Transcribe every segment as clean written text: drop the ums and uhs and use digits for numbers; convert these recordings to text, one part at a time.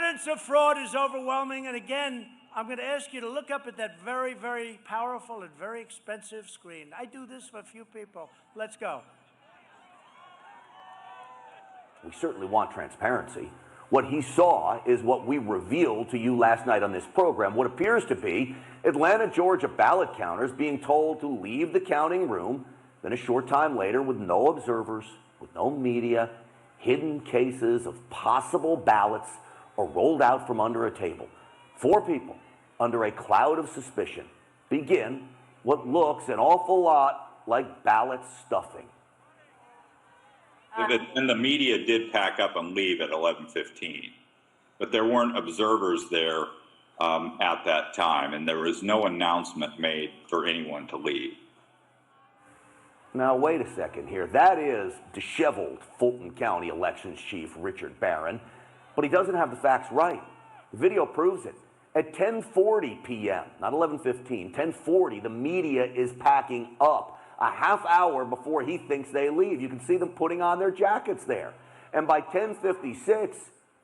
evidence of fraud is overwhelming, and again, I'm going to ask you to look up at that very, very powerful and very expensive screen. I do this for a few people. Let's go. We certainly want transparency. What he saw is what we revealed to you last night on this program, what appears to be Atlanta, Georgia ballot counters being told to leave the counting room, then a short time later, with no observers, with no media, hidden cases of possible ballots are rolled out from under a table. 4 people under a cloud of suspicion begin what looks an awful lot like ballot stuffing. And the media did pack up and leave at 11:15, but there weren't observers there at that time, and there was no announcement made for anyone to leave. Now, wait a second here. That is disheveled Fulton County Elections Chief Richard Barron, but he doesn't have the facts right. The video proves it. At 10:40 p.m., not 11:15, 10:40, the media is packing up. A half hour before he thinks they leave. You can see them putting on their jackets there. And by 10:56,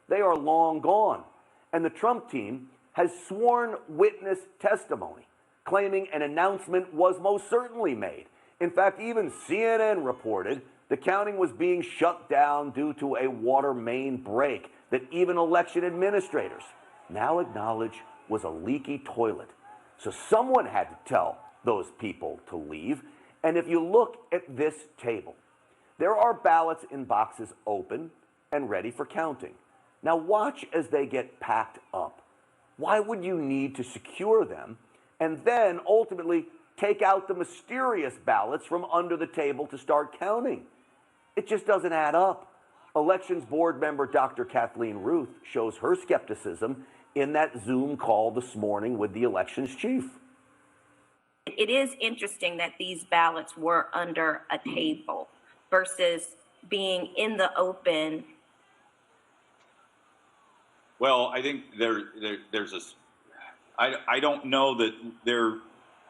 they are long gone. And the Trump team has sworn witness testimony, claiming an announcement was most certainly made. In fact, even CNN reported the counting was being shut down due to a water main break that even election administrators now acknowledge was a leaky toilet. So someone had to tell those people to leave. And if you look at this table, there are ballots in boxes open and ready for counting. Now watch as they get packed up. Why would you need to secure them and then ultimately take out the mysterious ballots from under the table to start counting? It just doesn't add up. Elections Board member Dr. Kathleen Ruth shows her skepticism in that Zoom call this morning with the elections chief. It is interesting that these ballots were under a table versus being in the open. Well, I think there's a. I don't know that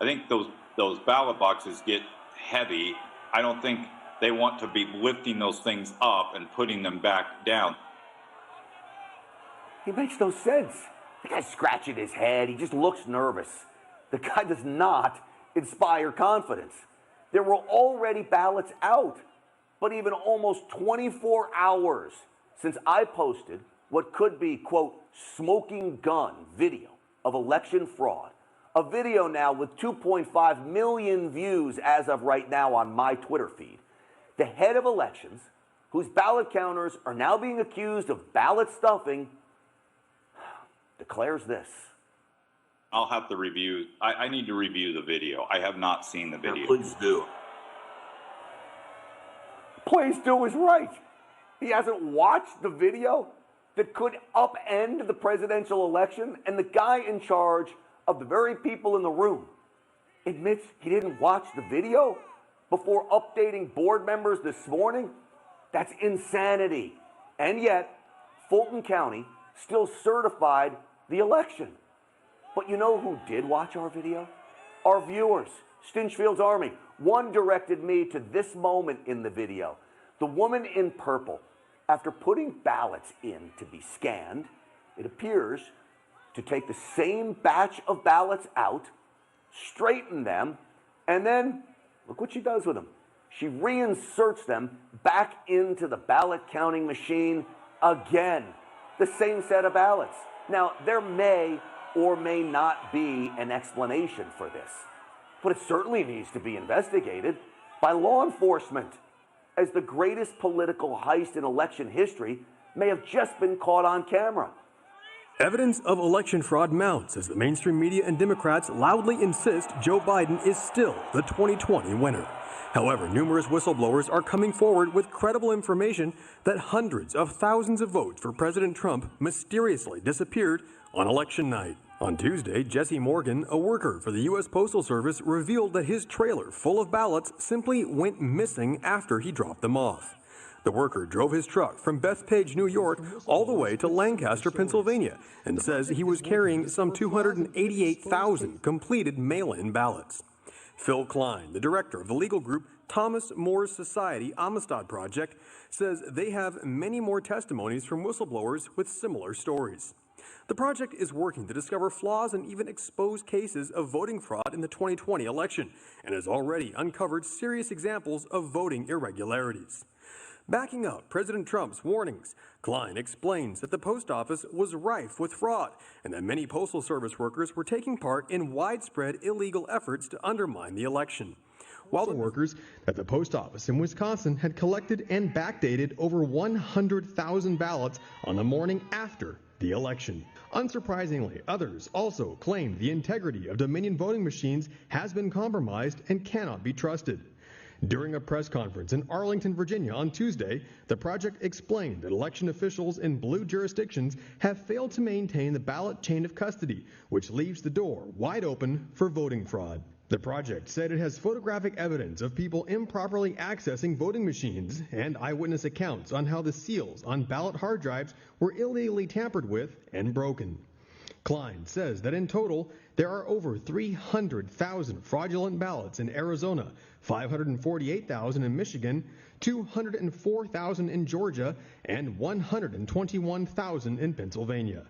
I think those ballot boxes get heavy. I don't think they want to be lifting those things up and putting them back down. He makes no sense. The guy's scratching his head. He just looks nervous. The guy does not inspire confidence. There were already ballots out, but even almost 24 hours since I posted what could be, quote, smoking gun video of election fraud, a video now with 2.5 million views as of right now on my Twitter feed, the head of elections, whose ballot counters are now being accused of ballot stuffing, declares this. I'll have to review. I need to review the video. I have not seen the video. Please do. Please do is right. He hasn't watched the video that could upend the presidential election, and the guy in charge of the very people in the room admits he didn't watch the video before updating board members this morning. That's insanity. And yet, Fulton County still certified the election. But you know who did watch our video? Our viewers, Stinchfield's Army. One directed me to this moment in the video. The woman in purple, after putting ballots in to be scanned, it appears to take the same batch of ballots out, straighten them, and then look what she does with them. She reinserts them back into the ballot counting machine again. The same set of ballots. Now, there may or may not be an explanation for this, but it certainly needs to be investigated by law enforcement, as the greatest political heist in election history may have just been caught on camera. Evidence of election fraud mounts as the mainstream media and Democrats loudly insist Joe Biden is still the 2020 winner. However, numerous whistleblowers are coming forward with credible information that hundreds of thousands of votes for President Trump mysteriously disappeared on election night. On Tuesday, Jesse Morgan, a worker for the U.S. Postal Service, revealed that his trailer full of ballots simply went missing after he dropped them off. The worker drove his truck from Bethpage, New York, all the way to Lancaster, Pennsylvania, and says he was carrying some 288,000 completed mail-in ballots. Phil Klein, the director of the legal group Thomas More Society Amistad Project, says they have many more testimonies from whistleblowers with similar stories. The project is working to discover flaws and even expose cases of voting fraud in the 2020 election and has already uncovered serious examples of voting irregularities. Backing up President Trump's warnings, Klein explains that the post office was rife with fraud and that many Postal Service workers were taking part in widespread illegal efforts to undermine the election. While the workers at the post office in Wisconsin had collected and backdated over 100,000 ballots on the morning after the election. Unsurprisingly, others also claimed the integrity of Dominion voting machines has been compromised and cannot be trusted. During a press conference in Arlington, Virginia on Tuesday, the project explained that election officials in blue jurisdictions have failed to maintain the ballot chain of custody, which leaves the door wide open for voting fraud. The project said it has photographic evidence of people improperly accessing voting machines and eyewitness accounts on how the seals on ballot hard drives were illegally tampered with and broken. Klein says that in total, there are over 300,000 fraudulent ballots in Arizona, 548,000 in Michigan, 204,000 in Georgia, and 121,000 in Pennsylvania.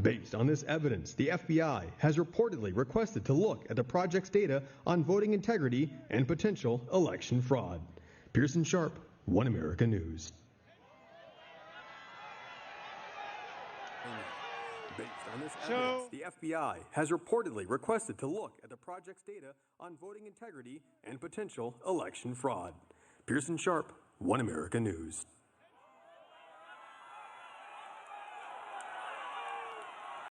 Based on this evidence, the FBI has reportedly requested to look at the project's data on voting integrity and potential election fraud. Pearson Sharp, One America News. Based on this evidence, the FBI has reportedly requested to look at the project's data on voting integrity and potential election fraud. Pearson Sharp, One America News.